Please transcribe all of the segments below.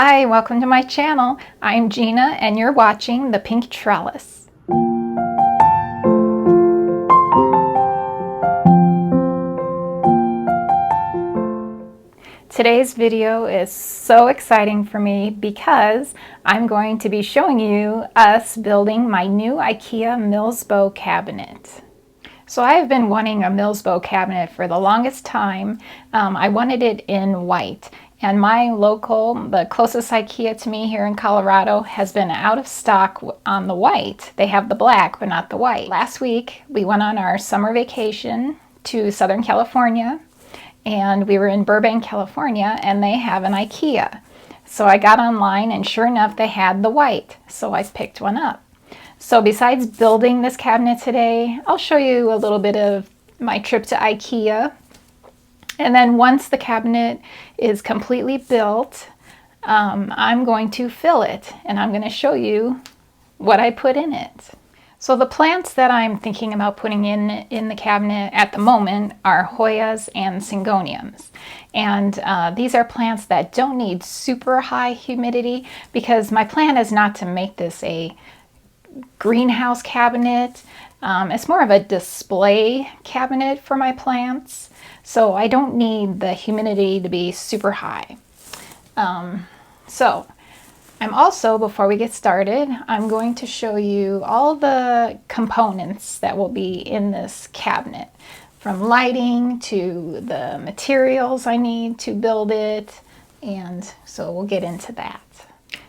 Hi, welcome to my channel. I'm Gina and you're watching The Pink Trellis. Today's video is so exciting for me because I'm going to be showing you us building my new IKEA Milsbo cabinet. So I have been wanting a Milsbo cabinet for the longest time. I wanted it in white. And my local, the closest IKEA to me here in Colorado, has been out of stock on the white. They have the black, but not the white. Last week, we went on our summer vacation to Southern California, and we were in Burbank, California, and they have an IKEA. So I got online, and sure enough, they had the white. So I picked one up. So besides building this cabinet today, I'll show you a little bit of my trip to IKEA. And then once the cabinet is completely built, I'm going to fill it and I'm going to show you what I put in it. So the plants that I'm thinking about putting in the cabinet at the moment are Hoyas and Syngoniums. And these are plants that don't need super high humidity because my plan is not to make this a greenhouse cabinet. It's more of a display cabinet for my plants. So I don't need the humidity to be super high. So I'm also, before we get started, I'm going to show you all the components that will be in this cabinet, from lighting to the materials I need to build it. And so we'll get into that.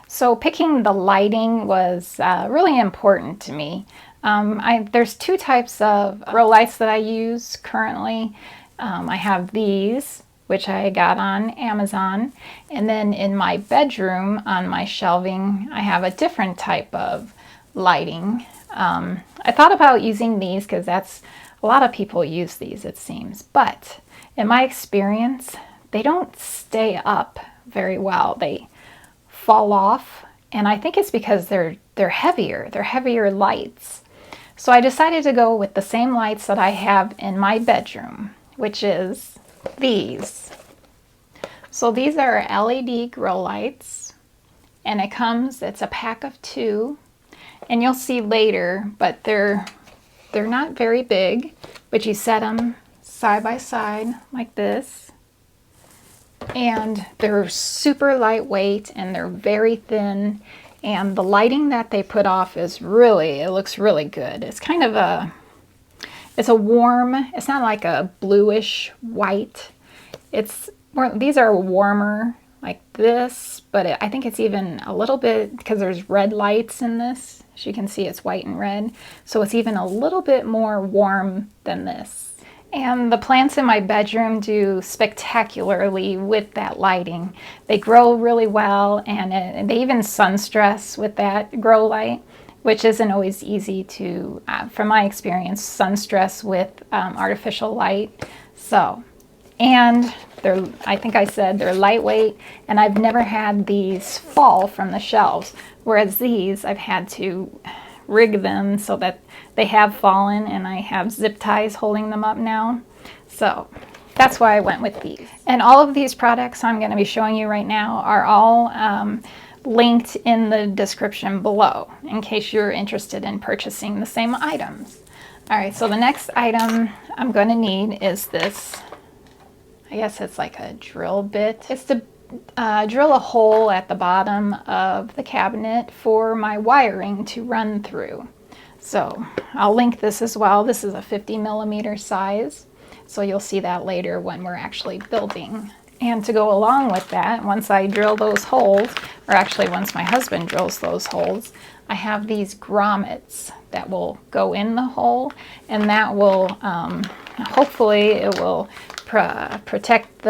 So picking the lighting was really important to me. There's two types of grow lights that I use currently. I have these, which I got on Amazon, and then in my bedroom on my shelving I have a different type of lighting. I thought about using these because a lot of people use these, it seems, but in my experience they don't stay up very well. They fall off, and I think it's because they're heavier lights. So I decided to go with the same lights that I have in my bedroom, which is these. So these are LED grow lights, and it's a pack of 2, and you'll see later, but they're not very big, but you set them side by side like this, and they're super lightweight and they're very thin, and the lighting that they put off it looks really good. It's kind of it's a warm, it's not like a bluish white. These are warmer like this, but I think it's even a little bit, because there's red lights in this. As you can see, it's white and red. So it's even a little bit more warm than this. And the plants in my bedroom do spectacularly with that lighting. They grow really well, and they even sun stress with that grow light, which isn't always easy to, from my experience, sun stress with artificial light. So, and I think I said they're lightweight, and I've never had these fall from the shelves, whereas these I've had to rig them so that they have fallen, and I have zip ties holding them up now. So that's why I went with these. And all of these products I'm going to be showing you right now are all linked in the description below in case you're interested in purchasing the same items. Alright, so the next item I'm going to need is this. I guess it's like a drill bit. It's to drill a hole at the bottom of the cabinet for my wiring to run through. So I'll link this as well. This is a 50mm size, so you'll see that later when we're actually building. And to go along with that, once I drill those holes, or actually once my husband drills those holes, I have these grommets that will go in the hole, and that will, hopefully it will protect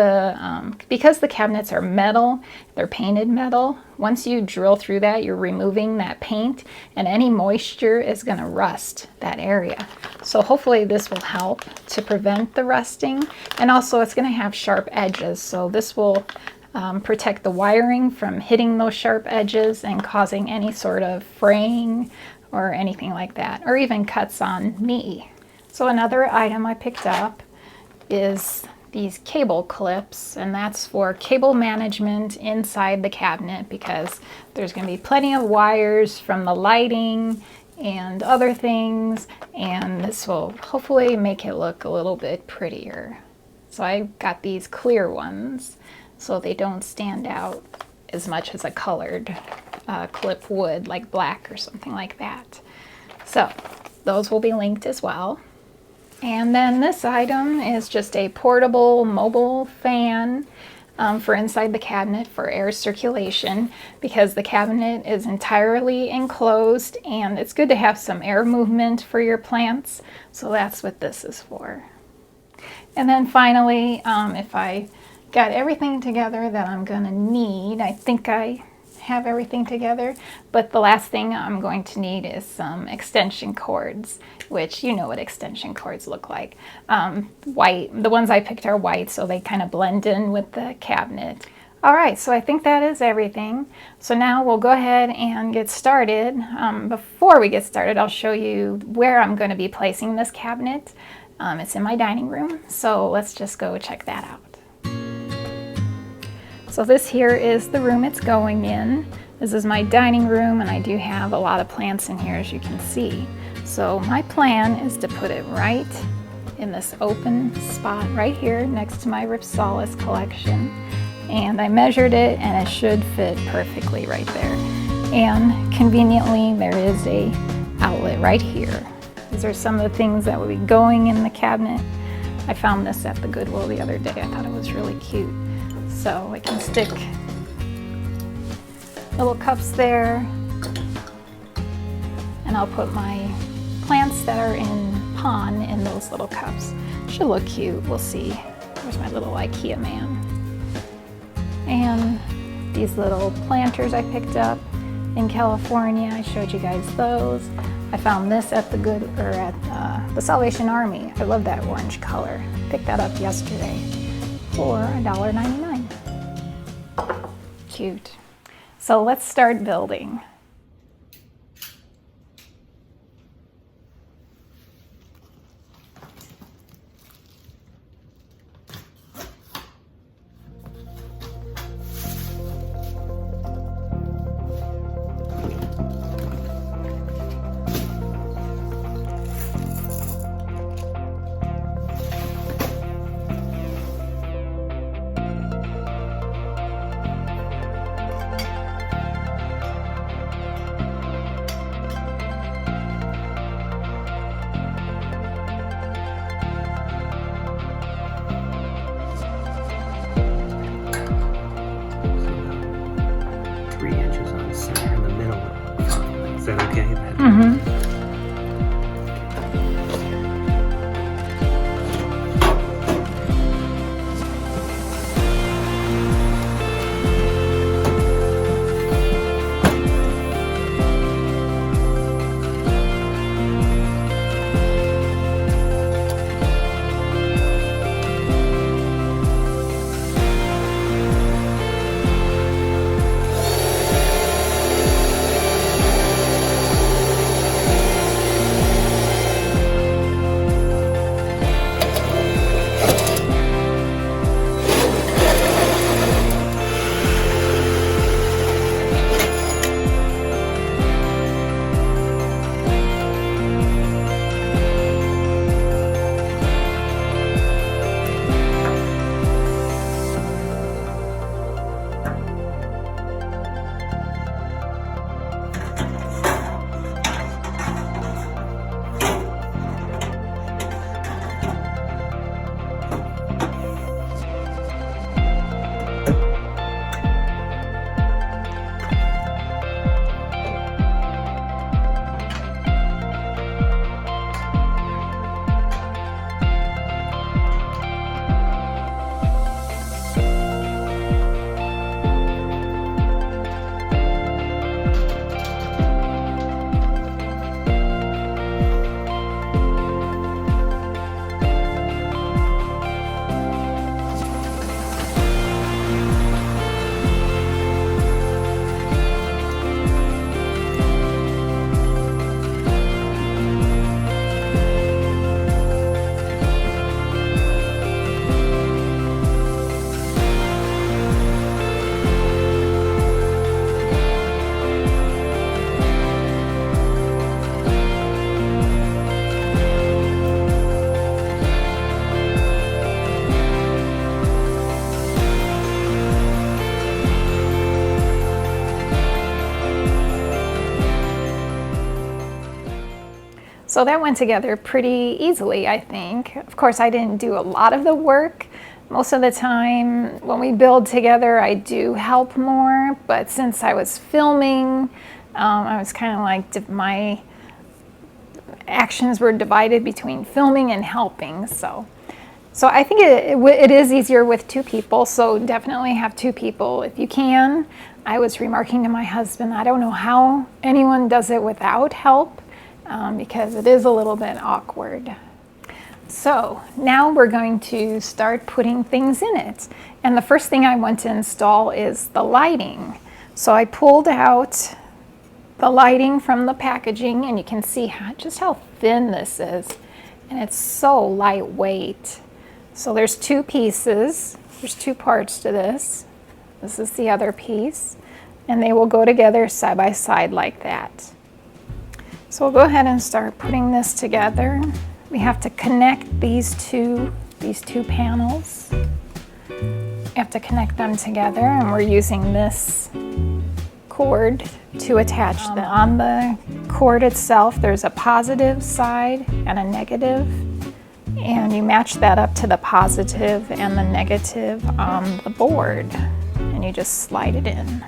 because the cabinets are metal, they're painted metal. Once you drill through that, you're removing that paint, and any moisture is going to rust that area. So hopefully this will help to prevent the rusting, and also it's going to have sharp edges, so this will protect the wiring from hitting those sharp edges and causing any sort of fraying or anything like that, or even cuts on me. So another item I picked up is these cable clips, and that's for cable management inside the cabinet because there's going to be plenty of wires from the lighting and other things, and this will hopefully make it look a little bit prettier. So I got these clear ones so they don't stand out as much as a colored clip would, like black or something like that. So those will be linked as well. And then this item is just a portable mobile fan for inside the cabinet for air circulation, because the cabinet is entirely enclosed and it's good to have some air movement for your plants. So that's what this is for. And then finally, if I got everything together that I'm going to need, I think I have everything together, but the last thing I'm going to need is some extension cords, which you know what extension cords look like. White. The ones I picked are white, so they kind of blend in with the cabinet. All right, so I think that is everything. So now we'll go ahead and get started. Before we get started, I'll show you where I'm going to be placing this cabinet. It's in my dining room, so let's just go check that out. So this here is the room it's going in. This is my dining room, and I do have a lot of plants in here, as you can see. So my plan is to put it right in this open spot right here next to my Ripsalis collection. And I measured it, and it should fit perfectly right there. And conveniently, there is a outlet right here. These are some of the things that will be going in the cabinet. I found this at the Goodwill the other day. I thought it was really cute. So I can stick little cups there, and I'll put my plants that are in pon in those little cups. Should look cute, we'll see. There's my little IKEA man. And these little planters I picked up in California, I showed you guys those. I found this at the the Salvation Army. I love that orange color. Picked that up yesterday for $1.99. Cute. So let's start building. Is that okay? So that went together pretty easily, I think. Of course, I didn't do a lot of the work. Most of the time when we build together, I do help more, but since I was filming, I was kind of like, my actions were divided between filming and helping. So I think it is easier with two people, so definitely have two people if you can. I was remarking to my husband, I don't know how anyone does it without help, because it is a little bit awkward. So now we're going to start putting things in it. And the first thing I want to install is the lighting. So I pulled out the lighting from the packaging, and you can see just how thin this is. And it's so lightweight. So there's two pieces. There's two parts to this. This is the other piece. And they will go together side by side like that. So we'll go ahead and start putting this together. We have to connect these two panels. We have to connect them together, and we're using this cord to attach them. On the cord itself, there's a positive side and a negative, and you match that up to the positive and the negative on the board, and you just slide it in.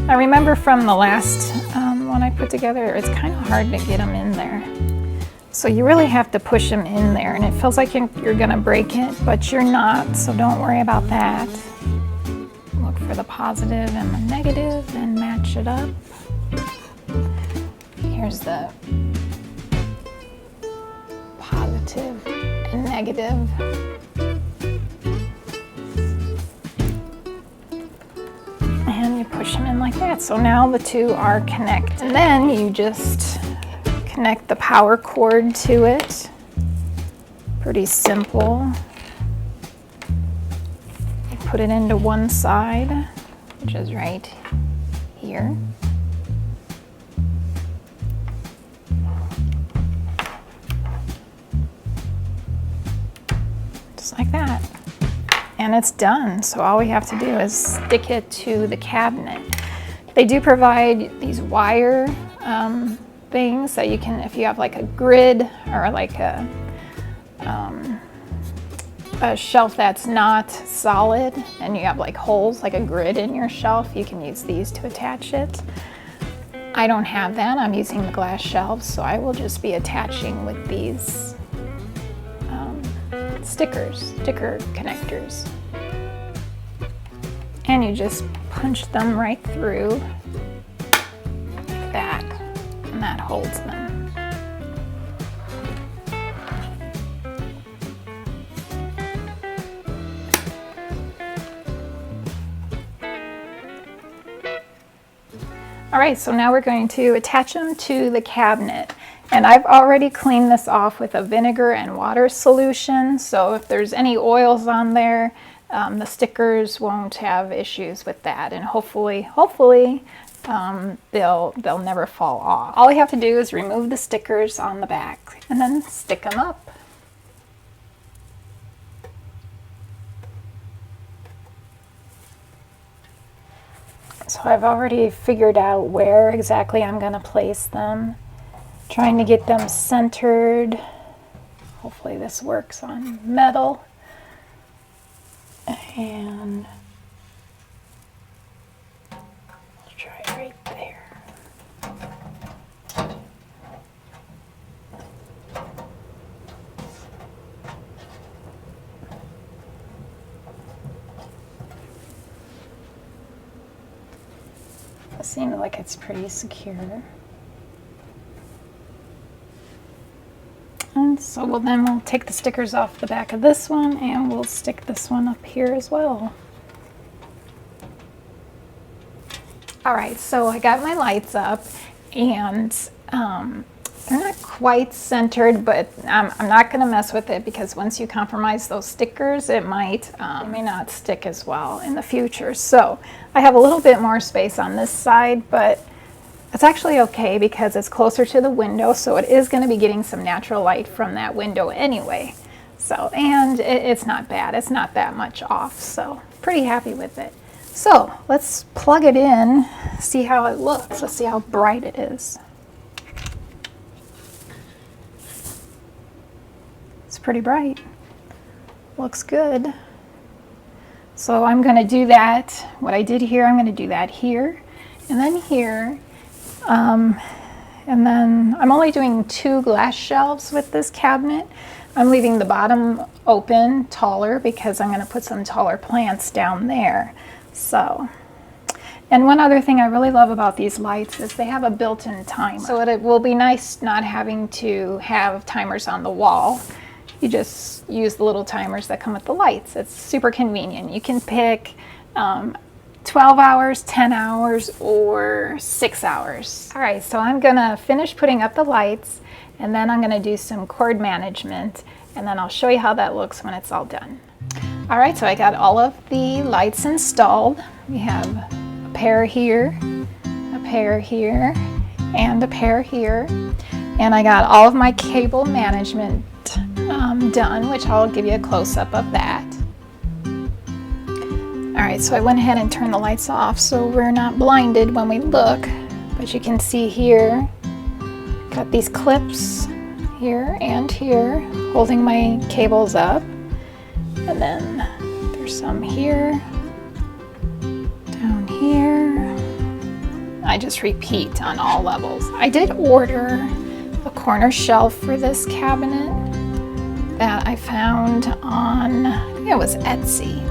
I remember from the last one I put together, it's kind of hard to get them in there. So you really have to push them in there, and it feels like you're gonna break it, but you're not, so don't worry about that. Look for the positive and the negative and match it up. Here's the positive and negative. And you push them in like that. So now the two are connected. And then you just connect the power cord to it. Pretty simple. You put it into one side, which is right here. Just like that. And it's done. So all we have to do is stick it to the cabinet. They do provide these wire things that you can, if you have like a grid or like a shelf that's not solid and you have like holes like a grid in your shelf, you can use these to attach it. I don't have that. I'm using the glass shelves, so I will just be attaching with these sticker connectors. And you just punch them right through like that. And that holds them. All right, so now we're going to attach them to the cabinet. And I've already cleaned this off with a vinegar and water solution, so if there's any oils on there, the stickers won't have issues with that, and hopefully they'll never fall off. All we have to do is remove the stickers on the back and then stick them up. So I've already figured out where exactly I'm going to place them, trying to get them centered. Hopefully this works on metal. And try right there. It seems like it's pretty secure. And so we'll take the stickers off the back of this one, and we'll stick this one up here as well. All right, so I got my lights up, and they're not quite centered, but I'm not going to mess with it because once you compromise those stickers, it may not stick as well in the future. So I have a little bit more space on this side, but it's actually okay because it's closer to the window, so it is going to be getting some natural light from that window anyway. So, and it's not bad. It's not that much off, so pretty happy with it. So let's plug it in, see how it looks. Let's see how bright it is. pretty bright. Looks good. So I'm going to do that. What I did here, I'm going to do that here and then here. And then I'm only doing 2 glass shelves with this cabinet. I'm leaving the bottom open taller because I'm going to put some taller plants down there. So, and one other thing I really love about these lights is they have a built-in timer. So it will be nice not having to have timers on the wall. You just use the little timers that come with the lights. It's super convenient. You can pick 12 hours, 10 hours, or 6 hours. All right, so I'm gonna finish putting up the lights, and then I'm gonna do some cord management, and then I'll show you how that looks when it's all done. All right, so I got all of the lights installed. We have a pair here, a pair here, and a pair here. And I got all of my cable management done, which I'll give you a close-up of that. All right, so I went ahead and turned the lights off so we're not blinded when we look. But you can see here, got these clips here and here holding my cables up. And then there's some here, down here. I just repeat on all levels. I did order a corner shelf for this cabinet that I found on, I think it was Etsy.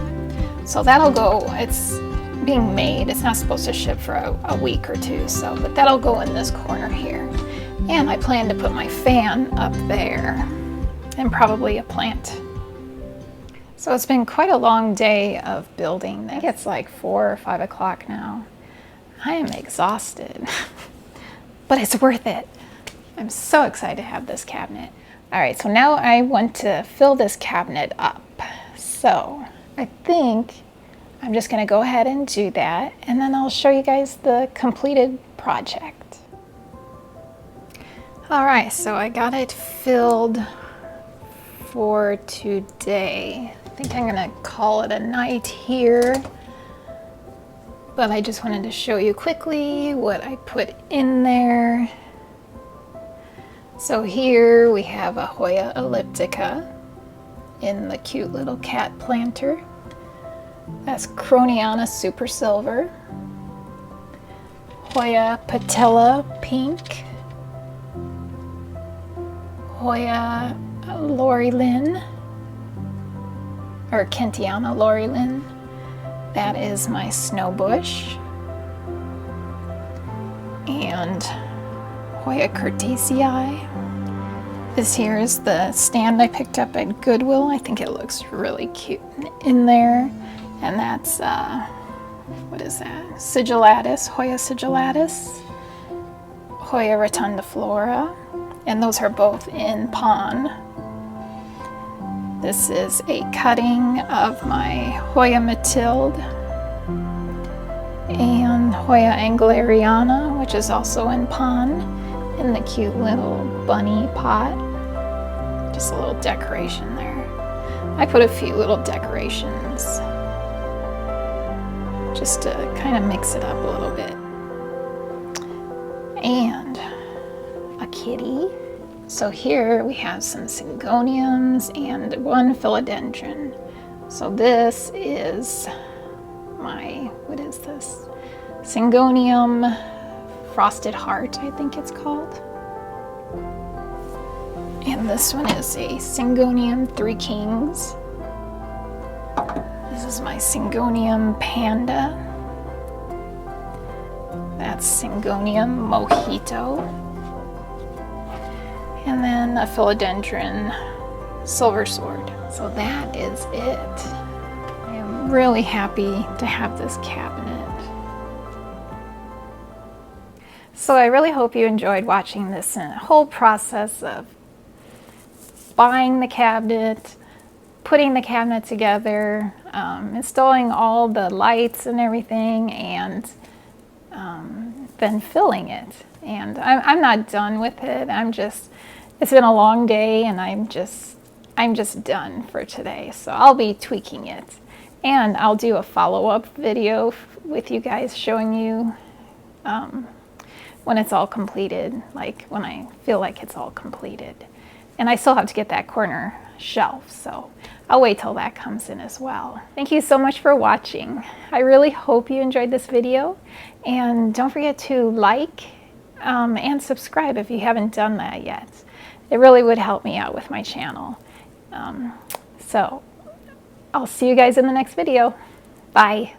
So that'll go, it's being made. It's not supposed to ship for a week or two, so, but that'll go in this corner here. And I plan to put my fan up there and probably a plant. So it's been quite a long day of building. I think it's like 4 or 5 o'clock now. I am exhausted, but it's worth it. I'm so excited to have this cabinet. All right, so now I want to fill this cabinet up. So I think I'm just gonna go ahead and do that, and then I'll show you guys the completed project. All right, so I got it filled for today. I think I'm gonna call it a night here, but I just wanted to show you quickly what I put in there. So here we have a Hoya elliptica in the cute little cat planter. That's Croniana Super Silver, Hoya Patella Pink, Hoya Lori Lynn, or Kentiana Lori Lynn. That is my snow bush. And Hoya Curtisii. This here is the stand I picked up at Goodwill. I think it looks really cute in there. And that's, what is that? Sigillatus, Hoya sigillatus, Hoya rotundiflora. And those are both in pon. This is a cutting of my Hoya Matilde and Hoya angleriana, which is also in pon, in the cute little bunny pot. Just a little decoration there. I put a few little decorations just to kind of mix it up a little bit. And a kitty. So here we have some Syngoniums and one Philodendron. So this is my, what is this? Syngonium Frosted Heart, I think it's called. And this one is a Syngonium Three Kings. This is my Syngonium Panda. That's Syngonium Mojito. And then a Philodendron Silver Sword. So that is it. I am really happy to have this cabinet. So I really hope you enjoyed watching this whole process of buying the cabinet, putting the cabinet together, installing all the lights and everything, and then filling it. And I'm not done with it. It's been a long day, and I'm just done for today. So I'll be tweaking it, and I'll do a follow-up video with you guys showing you when it's all completed, like when I feel like it's all completed. And I still have to get that corner shelf, so I'll wait till that comes in as well. Thank you so much for watching. I really hope you enjoyed this video, and don't forget to like and subscribe if you haven't done that yet. It really would help me out with my channel. So I'll see you guys in the next video. Bye.